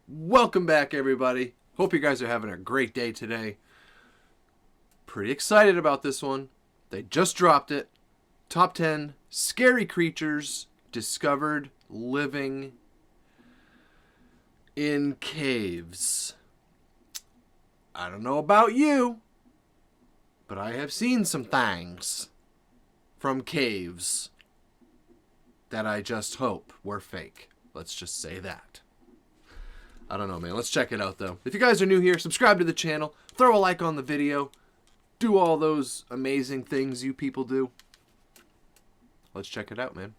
Welcome back, everybody. Hope you guys are having a great day today. Pretty excited about this one. They just dropped it. Top 10 scary creatures discovered living in caves. I don't know about you, but I have seen some things from caves that I just hope were fake. Let's just say that. I don't know, man. Let's check it out, though. If you guys are new here, subscribe to the channel. Throw a like on the video. Do all those amazing things you people do. Let's check it out, man.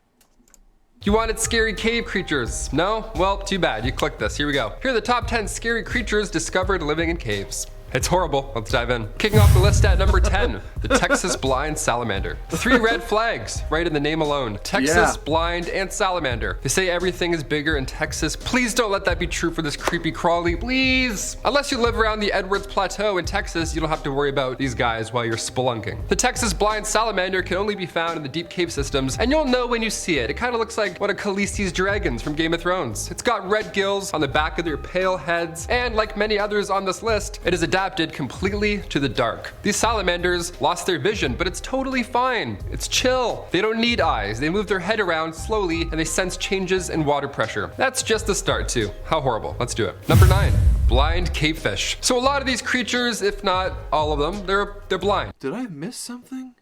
You wanted scary cave creatures? No? Well, too bad. You clicked this. Here we go. Here are the top 10 scary creatures discovered living in caves. It's horrible. Let's dive in. Kicking off the list at number 10, the Texas blind salamander. 3 red flags, right in the name alone. Texas, blind, and salamander. They say everything is bigger in Texas. Please don't let that be true for this creepy crawly, please. Unless you live around the Edwards Plateau in Texas, you don't have to worry about these guys while you're spelunking. The Texas blind salamander can only be found in the deep cave systems, and you'll know when you see it. It kind of looks like one of Khaleesi's dragons from Game of Thrones. It's got red gills on the back of their pale heads, and like many others on this list, it is adapted completely to the dark. These salamanders lost their vision, but it's totally fine. It's chill. They don't need eyes. They move their head around slowly and they sense changes in water pressure. That's just the start too. How horrible. Let's do it. Number 9, blind cavefish. So a lot of these creatures, if not all of them, they're blind. Did I miss something?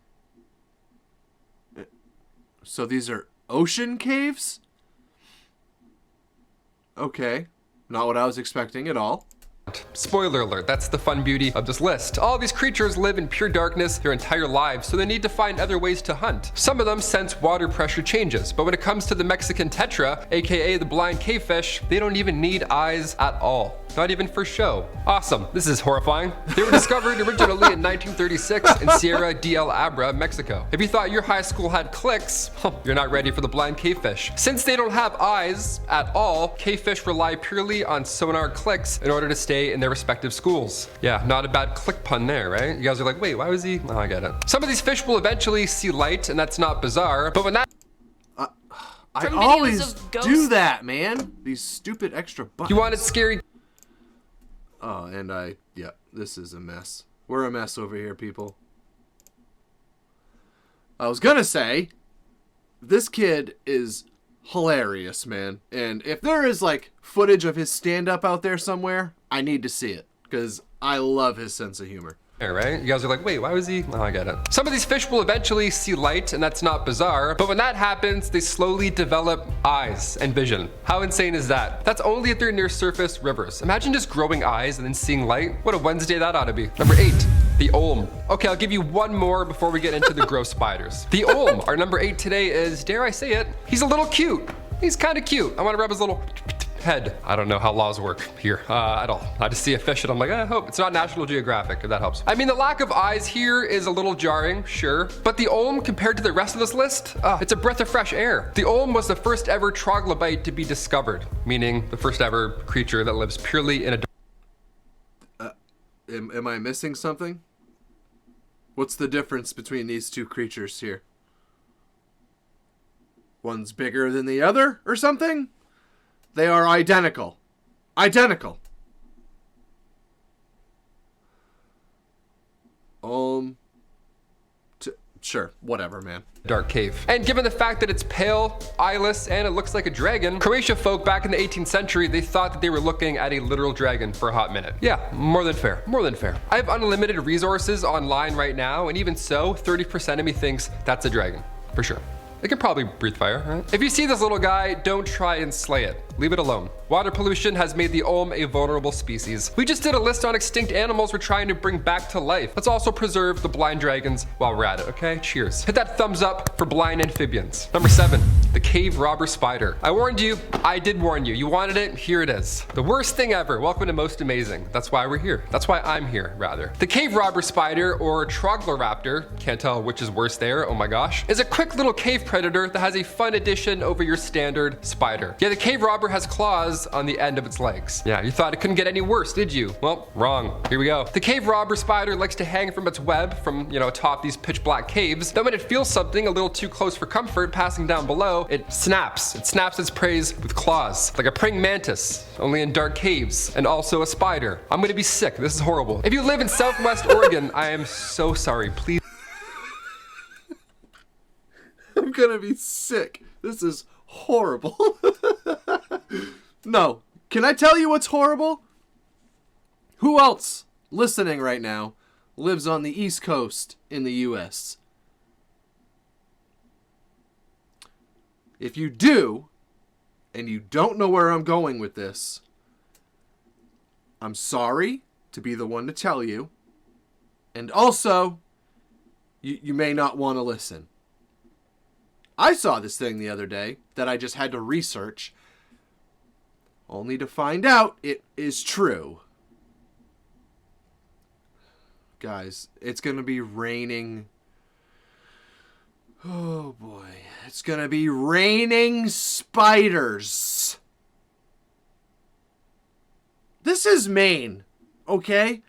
So these are ocean caves? Okay. Not what I was expecting at all. Spoiler alert, that's the fun beauty of this list. All these creatures live in pure darkness their entire lives, so they need to find other ways to hunt. Some of them sense water pressure changes, but when it comes to the Mexican tetra, aka the blind cavefish, they don't even need eyes at all. Not even for show. Awesome. This is horrifying. They were discovered originally in 1936 in Sierra de El Abra, Mexico. If you thought your high school had clicks, you're not ready for the blind cavefish. Since they don't have eyes at all, cavefish rely purely on sonar clicks in order to stay in their respective schools. Yeah, not a bad click pun there, right? You guys are like, wait, why was he? Oh, I get it. Some of these fish will eventually see light, and that's not bizarre, but when that I always do that, man. These stupid extra buttons. You wanted scary. Oh, and yeah, this is a mess. We're a mess over here, people. I was gonna say, this kid is hilarious, man. And if there is like footage of his stand-up out there somewhere, I need to see it, because I love his sense of humor. Right? You guys are like, wait, why was he? Oh, I get it. Some of these fish will eventually see light, and that's not bizarre, but when that happens, they slowly develop eyes and vision. How insane is that? That's only if they're near surface rivers. Imagine just growing eyes and then seeing light. What a Wednesday that ought to be. Number 8, the olm. Okay, I'll give you one more before we get into the gross spiders. The olm, our number 8 today is, dare I say it, he's a little cute. He's kind of cute. I want to rub his little head. I don't know how laws work here at all. I just see a fish and I'm like, I hope it's not National Geographic, if that helps. I mean, the lack of eyes here is a little jarring, sure, but the olm compared to the rest of this list, it's a breath of fresh air. The olm was the first ever troglobite to be discovered, meaning the first ever creature that lives purely in a... Am I missing something? What's the difference between these two creatures here? One's bigger than the other or something? They are identical. Identical. Sure, whatever, man. Dark cave. And given the fact that it's pale, eyeless, and it looks like a dragon, Croatia folk back in the 18th century, they thought that they were looking at a literal dragon for a hot minute. Yeah, more than fair, more than fair. I have unlimited resources online right now, and even so, 30% of me thinks that's a dragon, for sure. It can probably breathe fire, right? If you see this little guy, don't try and slay it. Leave it alone. Water pollution has made the olm a vulnerable species. We just did a list on extinct animals we're trying to bring back to life. Let's also preserve the blind dragons while we're at it, okay? Cheers. Hit that thumbs up for blind amphibians. Number 7, the cave robber spider. I warned you, I did warn you. You wanted it, here it is. The worst thing ever. Welcome to Most Amazing. That's why we're here. That's why I'm here, rather. The cave robber spider, or trogloraptor, can't tell which is worse there, oh my gosh, is a quick little cave predator that has a fun addition over your standard spider. Yeah, the cave robber robber has claws on the end of its legs. Yeah, you thought it couldn't get any worse, did you? Well, wrong. Here we go. The cave robber spider likes to hang from its web from, atop these pitch black caves. Then when it feels something a little too close for comfort passing down below, it snaps. It snaps its prey with claws, like a praying mantis, only in dark caves, and also a spider. I'm gonna be sick. This is horrible. If you live in Southwest Oregon, I am so sorry. Please. I'm gonna be sick. This is horrible. No. Can I tell you what's horrible? Who else listening right now lives on the East Coast in the US? If you do, and you don't know where I'm going with this, I'm sorry to be the one to tell you. And also, you may not want to listen. I saw this thing the other day that I just had to research, only to find out it is true. Guys, it's going to be raining. Oh boy. It's going to be raining spiders. This is Maine, okay?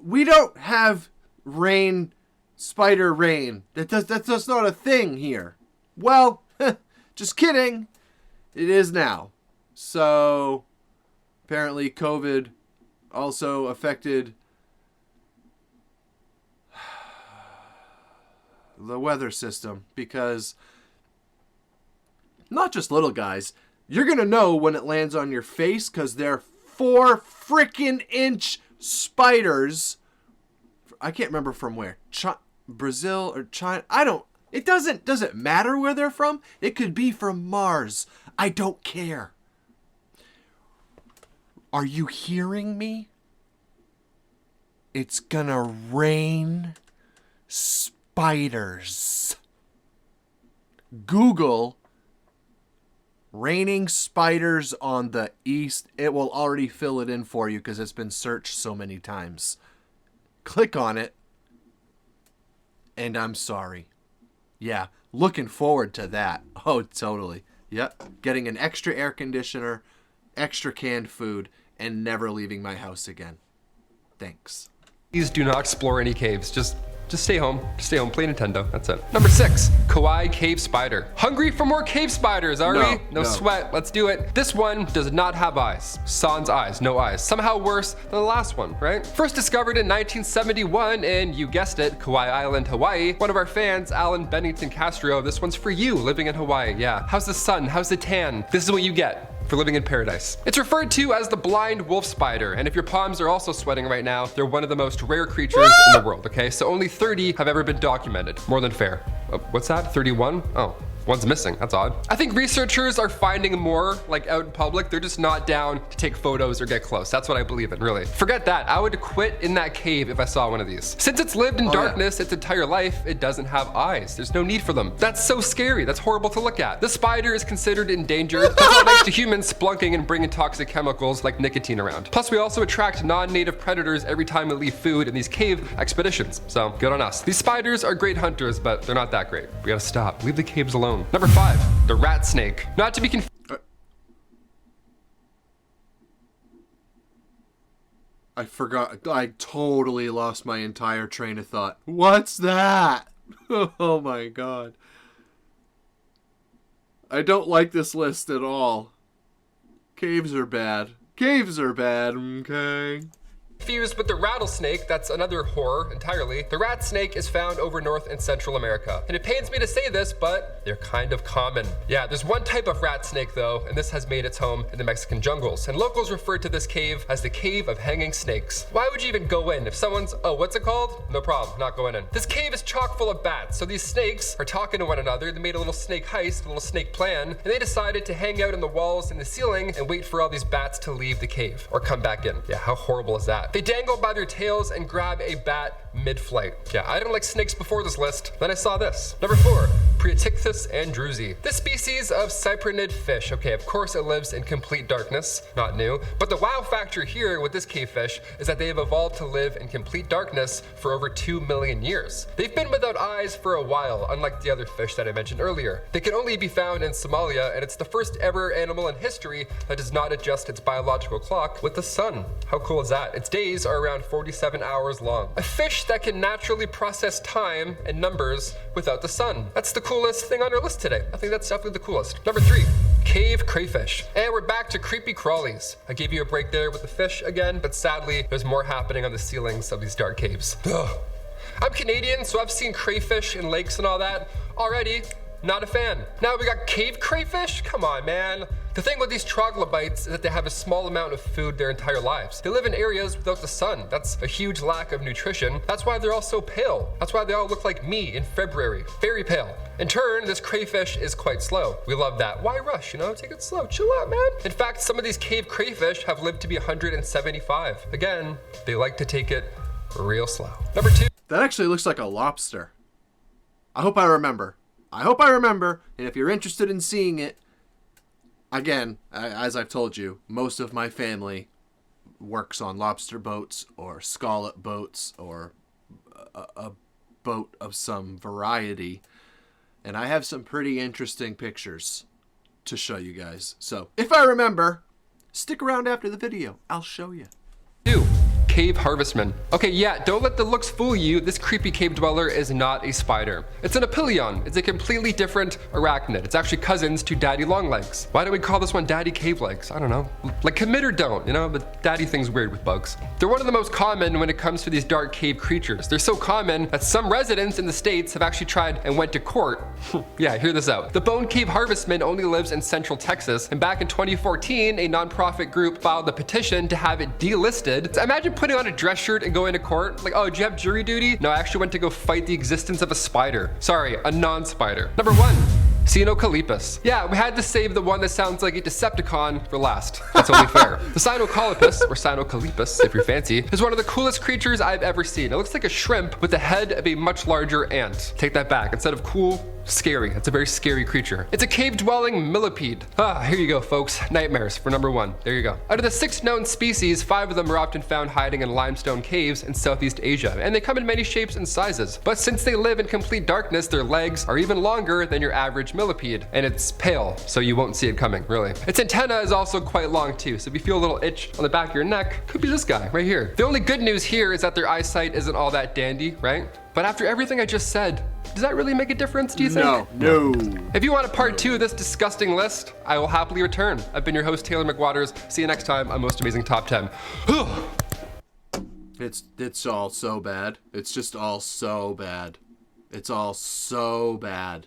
We don't have rain, spider rain. That's not a thing here. Well, just kidding. It is now. So, apparently COVID also affected the weather system, because not just little guys, you're gonna know when it lands on your face, because they're 4 freaking inch spiders. I can't remember from where, Brazil or China. It doesn't matter where they're from. It could be from Mars. I don't care. Are you hearing me? It's gonna rain spiders. Google raining spiders on the east. It will already fill it in for you because it's been searched so many times. Click on it. And I'm sorry. Yeah, looking forward to that. Oh, totally. Yep. Getting an extra air conditioner, extra canned food, and never leaving my house again. Thanks. Please do not explore any caves. Just stay home. Just stay home. Play Nintendo. That's it. Number 6, Kawaii cave spider. Hungry for more cave spiders, are we? No sweat. Let's do it. This one does not have eyes. Sans eyes. No eyes. Somehow worse than the last one, right? First discovered in 1971 in, you guessed it, Kawaii Island, Hawaii. One of our fans, Alan Bennington Castro. This one's for you, living in Hawaii. Yeah. How's the sun? How's the tan? This is what you get for living in paradise. It's referred to as the blind wolf spider, and if your palms are also sweating right now, they're one of the most rare creatures in the world, okay? So only 30 have ever been documented. More than fair. What's that? 31? Oh. One's missing. That's odd. I think researchers are finding more like out in public. They're just not down to take photos or get close. That's what I believe in, really. Forget that. I would quit in that cave if I saw one of these. Since it's lived in darkness its entire life, it doesn't have eyes. There's no need for them. That's so scary. That's horrible to look at. The spider is considered endangered. That's what makes to humans splunking and bringing toxic chemicals like nicotine around. Plus, we also attract non-native predators every time we leave food in these cave expeditions. So good on us. These spiders are great hunters, but they're not that great. We gotta stop. Leave the caves alone. Number 5, the rat snake. Not to be confused. I forgot. I totally lost my entire train of thought. What's that? Oh my god. I don't like this list at all. Caves are bad. Caves are bad, okay? Confused with the rattlesnake, that's another horror entirely. The rat snake is found over North and Central America. And it pains me to say this, but they're kind of common. Yeah, there's one type of rat snake though, and this has made its home in the Mexican jungles. And locals refer to this cave as the Cave of Hanging Snakes. Why would you even go in? If someone's, oh, what's it called? No problem, not going in. This cave is chock full of bats. So these snakes are talking to one another. They made a little snake heist, a little snake plan, and they decided to hang out in the walls and the ceiling and wait for all these bats to leave the cave or come back in. Yeah, how horrible is that? They dangle by their tails and grab a bat mid-flight. Yeah, I didn't like snakes before this list. Then I saw this. Number 4, Priaticthus andrewsi. This species of cyprinid fish, okay, of course it lives in complete darkness, not new, but the wow factor here with this cavefish is that they have evolved to live in complete darkness for over 2 million years. They've been without eyes for a while, unlike the other fish that I mentioned earlier. They can only be found in Somalia, and it's the first ever animal in history that does not adjust its biological clock with the sun. How cool is that? Its days are around 47 hours long. A fish that can naturally process time and numbers without the sun. That's the coolest thing on our list today. I think that's definitely the coolest. Number 3, cave crayfish. And we're back to creepy crawlies. I gave you a break there with the fish again, but sadly, there's more happening on the ceilings of these dark caves. Ugh. I'm Canadian, so I've seen crayfish in lakes and all that. Already, not a fan. Now we got cave crayfish? Come on, man. The thing with these troglobites is that they have a small amount of food their entire lives. They live in areas without the sun. That's a huge lack of nutrition. That's why they're all so pale. That's why they all look like me in February. Very pale. In turn, this crayfish is quite slow. We love that. Why rush, you know? Take it slow. Chill out, man. In fact, some of these cave crayfish have lived to be 175. Again, they like to take it real slow. Number 2. That actually looks like a lobster. I hope I remember. And if you're interested in seeing it, again, as I've told you, most of my family works on lobster boats or scallop boats or a boat of some variety. And I have some pretty interesting pictures to show you guys. So if I remember, stick around after the video. I'll show you. 2. Cave harvestman. Okay, yeah, don't let the looks fool you. This creepy cave dweller is not a spider. It's an apilion. It's a completely different arachnid. It's actually cousins to daddy longlegs. Why do we call this one daddy cave legs? I don't know. Like commit or don't, you know, but daddy thing's weird with bugs. They're one of the most common when it comes to these dark cave creatures. They're so common that some residents in the States have actually tried and went to court. Yeah, hear this out. The bone cave harvestman only lives in central Texas, and back in 2014, a nonprofit group filed a petition to have it delisted. So imagine putting on a dress shirt and going to court. Like, oh, did you have jury duty? No, I actually went to go fight the existence of a spider. Sorry, a non-spider. Number 1. Cyanocolopist. Yeah, we had to save the one that sounds like a Decepticon for last. That's only fair. The Cyanocolopist, or Cyanocolopist if you're fancy, is one of the coolest creatures I've ever seen. It looks like a shrimp with the head of a much larger ant. Take that back. Instead of cool, scary. It's a very scary creature. It's a cave-dwelling millipede. Here you go, folks. Nightmares for number 1. There you go. Out of the 6 known species, 5 of them are often found hiding in limestone caves in Southeast Asia, and they come in many shapes and sizes. But since they live in complete darkness, their legs are even longer than your average millipede, and it's pale, so you won't see it coming, really. Its antenna is also quite long too, so if you feel a little itch on the back of your neck, could be this guy right here. The only good news here is that their eyesight isn't all that dandy, right? But after everything I just said, does that really make a difference, do you think? No. If you want a part 2 of this disgusting list, I will happily return. I've been your host, Taylor McWaters. See you next time on Most Amazing Top 10. It's all so bad. It's just all so bad. It's all so bad.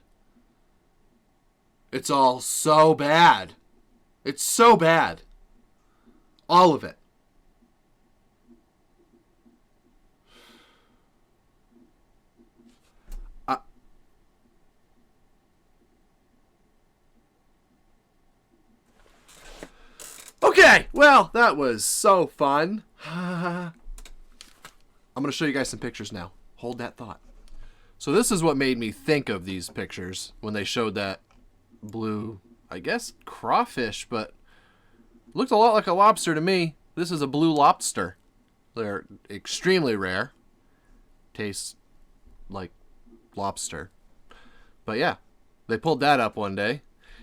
It's all so bad. It's so bad. All of it. Okay, well, that was so fun. I'm going to show you guys some pictures now. Hold that thought. So this is what made me think of these pictures when they showed that blue, I guess, crawfish, but looked a lot like a lobster to me. This is a blue lobster. They're extremely rare. Tastes like lobster. But yeah, they pulled that up one day.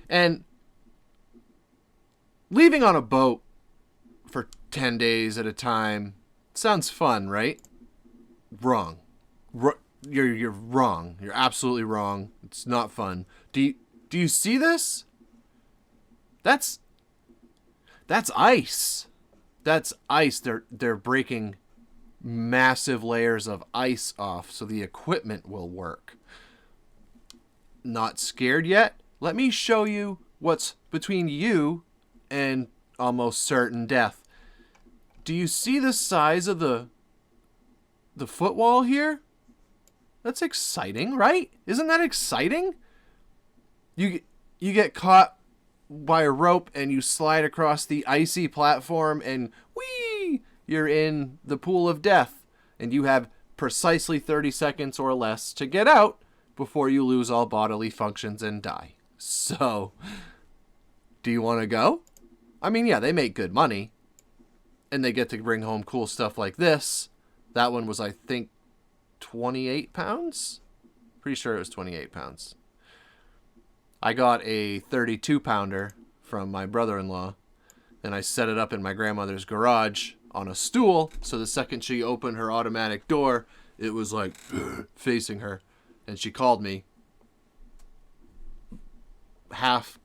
And leaving on a boat for 10 days at a time sounds fun, right? Wrong. You're wrong. You're absolutely wrong. It's not fun. Do you see this? That's ice. That's ice. They're breaking massive layers of ice off so the equipment will work. Not scared yet? Let me show you what's between you and almost certain death. Do you see the size of the footwall here? That's exciting, right? Isn't that exciting? You get caught by a rope and you slide across the icy platform and whee! You're in the pool of death. And you have precisely 30 seconds or less to get out before you lose all bodily functions and die. So, do you want to go? I mean, yeah, they make good money. And they get to bring home cool stuff like this. That one was, I think, 28 pounds? Pretty sure it was 28 pounds. I got a 32-pounder from my brother-in-law, and I set it up in my grandmother's garage on a stool, so the second she opened her automatic door, it was like facing her, and she called me half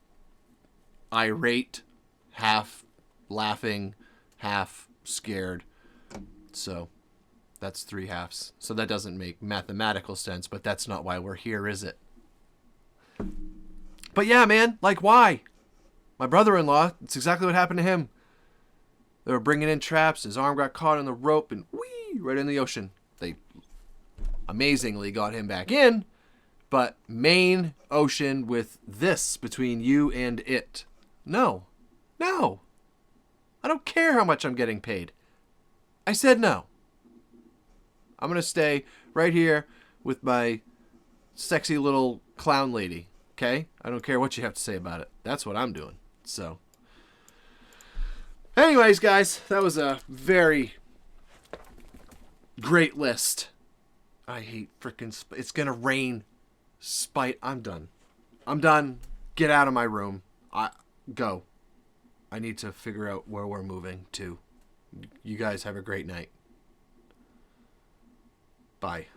irate, half laughing, half scared. So that's 3 halves. So that doesn't make mathematical sense, but that's not why we're here, is it? But yeah, man, like, why? My brother-in-law, it's exactly what happened to him. They were bringing in traps. His arm got caught in the rope and whee, right in the ocean. They amazingly got him back in, but main ocean with this between you and it. No. No. I don't care how much I'm getting paid. I said no. I'm going to stay right here with my sexy little clown lady. Okay? I don't care what you have to say about it. That's what I'm doing. So, anyways, guys, that was a very great list. I hate freaking... It's going to rain. Spite. I'm done. I'm done. Get out of my room. Go. I need to figure out where we're moving to. You guys have a great night. Bye.